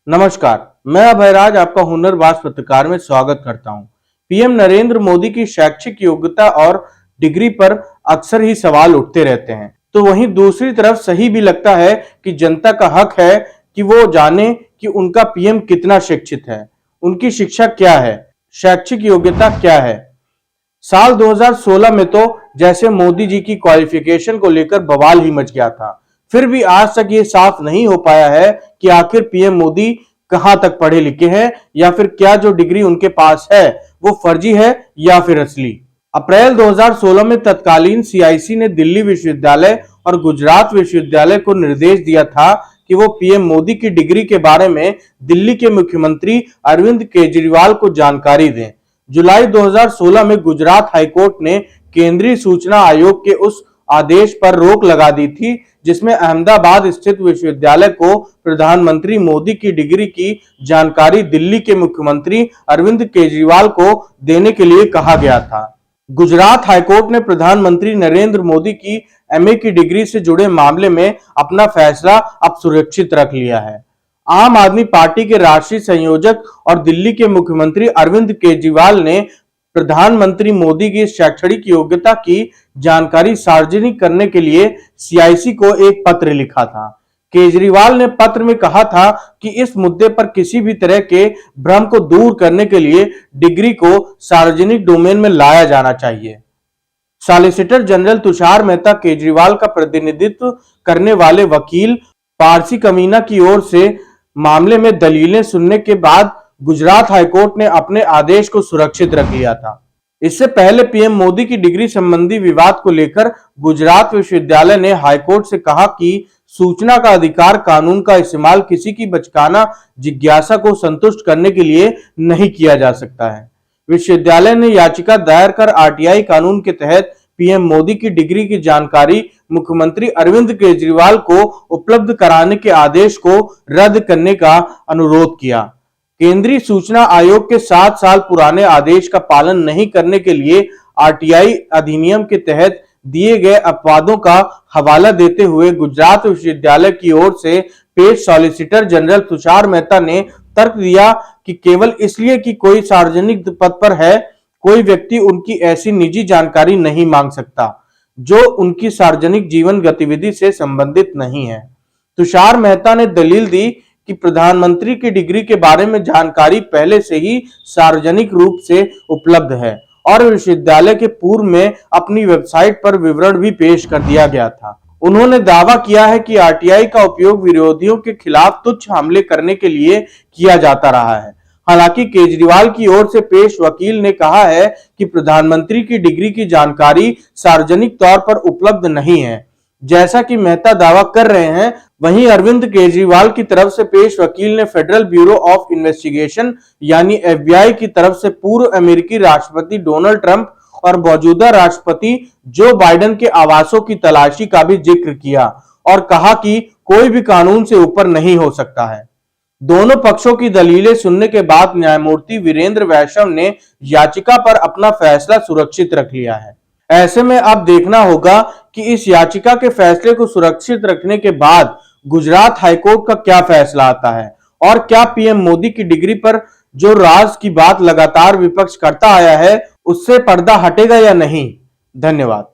नमस्कार, मैं अभयराज आपका हुनरबाज पत्रकार में स्वागत करता हूं। पीएम नरेंद्र मोदी की शैक्षिक योग्यता और डिग्री पर अक्सर ही सवाल उठते रहते हैं, तो वहीं दूसरी तरफ सही भी लगता है कि जनता का हक है कि वो जाने कि उनका पीएम कितना शिक्षित है, उनकी शिक्षा क्या है, शैक्षिक योग्यता क्या है। साल 2016 में तो जैसे मोदी जी की क्वालिफिकेशन को लेकर बवाल ही मच गया था। फिर भी आज तक ये साफ नहीं हो पाया है कि आखिर पीएम मोदी कहां तक पढ़े लिखे हैं या फिर क्या जो डिग्री उनके पास है वो फर्जी है या फिर असली। अप्रैल 2016 में तत्कालीन सीआईसी ने दिल्ली विश्वविद्यालय और गुजरात विश्वविद्यालय को निर्देश दिया था कि वो पीएम मोदी की डिग्री के बारे में दिल्ली के मुख्यमंत्री अरविंद केजरीवाल को जानकारी दें। जुलाई 2016 में गुजरात हाईकोर्ट ने केंद्रीय सूचना आयोग के उस आदेश पर रोक लगा दी थी जिसमें अहमदाबाद स्थित विश्वविद्यालय को प्रधानमंत्री मोदी की डिग्री की जानकारी दिल्ली के मुख्यमंत्री अरविंद केजरीवाल को देने के लिए कहा गया था। गुजरात हाईकोर्ट ने प्रधानमंत्री नरेंद्र मोदी की एमए की डिग्री से जुड़े मामले में अपना फैसला अब सुरक्षित रख लिया है। आम आदमी पार्टी के राष्ट्रीय संयोजक और दिल्ली के मुख्यमंत्री अरविंद केजरीवाल ने प्रधानमंत्री मोदी की शैक्षणिक योग्यता की जानकारी सार्वजनिक करने के लिए सीआईसी को एक पत्र लिखा था। केजरीवाल ने पत्र में कहा था कि इस मुद्दे पर किसी भी तरह के भ्रम को दूर करने के लिए डिग्री को सार्वजनिक डोमेन में लाया जाना चाहिए। सॉलिसिटर जनरल तुषार मेहता केजरीवाल का प्रतिनिधित्व करने वाले वकील पारसी कमीना की ओर से मामले में दलीलें सुनने के बाद गुजरात हाईकोर्ट ने अपने आदेश को सुरक्षित रख लिया था। इससे पहले पीएम मोदी की डिग्री संबंधी विवाद को लेकर गुजरात विश्वविद्यालय ने हाईकोर्ट से कहा कि सूचना का अधिकार कानून का इस्तेमाल किसी की बचकाना जिज्ञासा को संतुष्ट करने के लिए नहीं किया जा सकता है। विश्वविद्यालय ने याचिका दायर कर आरटीआई कानून के तहत पीएम मोदी की डिग्री की जानकारी मुख्यमंत्री अरविंद केजरीवाल को उपलब्ध कराने के आदेश को रद्द करने का अनुरोध किया। केंद्रीय सूचना आयोग के 7 साल पुराने आदेश का पालन नहीं करने के लिए आरटीआई अधिनियम के तहत दिए गए अपवादों का हवाला देते हुए गुजरात विश्वविद्यालय की ओर से पेश सॉलिसिटर जनरल तुषार मेहता ने तर्क दिया कि केवल इसलिए कि कोई सार्वजनिक पद पर है, कोई व्यक्ति उनकी ऐसी निजी जानकारी नहीं मांग सकता जो उनकी सार्वजनिक जीवन गतिविधि से संबंधित नहीं है। तुषार मेहता ने दलील दी कि प्रधानमंत्री की डिग्री के बारे में जानकारी पहले से ही सार्वजनिक रूप से उपलब्ध है और विश्वविद्यालय के पूर्व में अपनी वेबसाइट पर विवरण भी पेश कर दिया गया था। उन्होंने दावा किया है कि आरटीआई का उपयोग विरोधियों के खिलाफ तुच्छ हमले करने के लिए किया जाता रहा है। हालांकि केजरीवाल की ओर से पेश वकील ने कहा है कि प्रधानमंत्री की डिग्री की जानकारी सार्वजनिक तौर पर उपलब्ध नहीं है, जैसा कि मेहता दावा कर रहे हैं। वहीं अरविंद केजरीवाल की तरफ से पेश वकील ने फेडरल ब्यूरो ऑफ इन्वेस्टिगेशन यानी एफबीआई की तरफ से पूर्व अमेरिकी राष्ट्रपति डोनाल्ड ट्रंप और मौजूदा राष्ट्रपति जो बाइडेन के आवासों की तलाशी का भी जिक्र किया और कहा कि कोई भी कानून से ऊपर नहीं हो सकता है। दोनों पक्षों की दलीलें सुनने के बाद न्यायमूर्ति वीरेंद्र वैष्णव ने याचिका पर अपना फैसला सुरक्षित रख लिया है। ऐसे में अब देखना होगा कि इस याचिका के फैसले को सुरक्षित रखने के बाद गुजरात हाईकोर्ट का क्या फैसला आता है और क्या पीएम मोदी की डिग्री पर जो राज की बात लगातार विपक्ष करता आया है उससे पर्दा हटेगा या नहीं। धन्यवाद।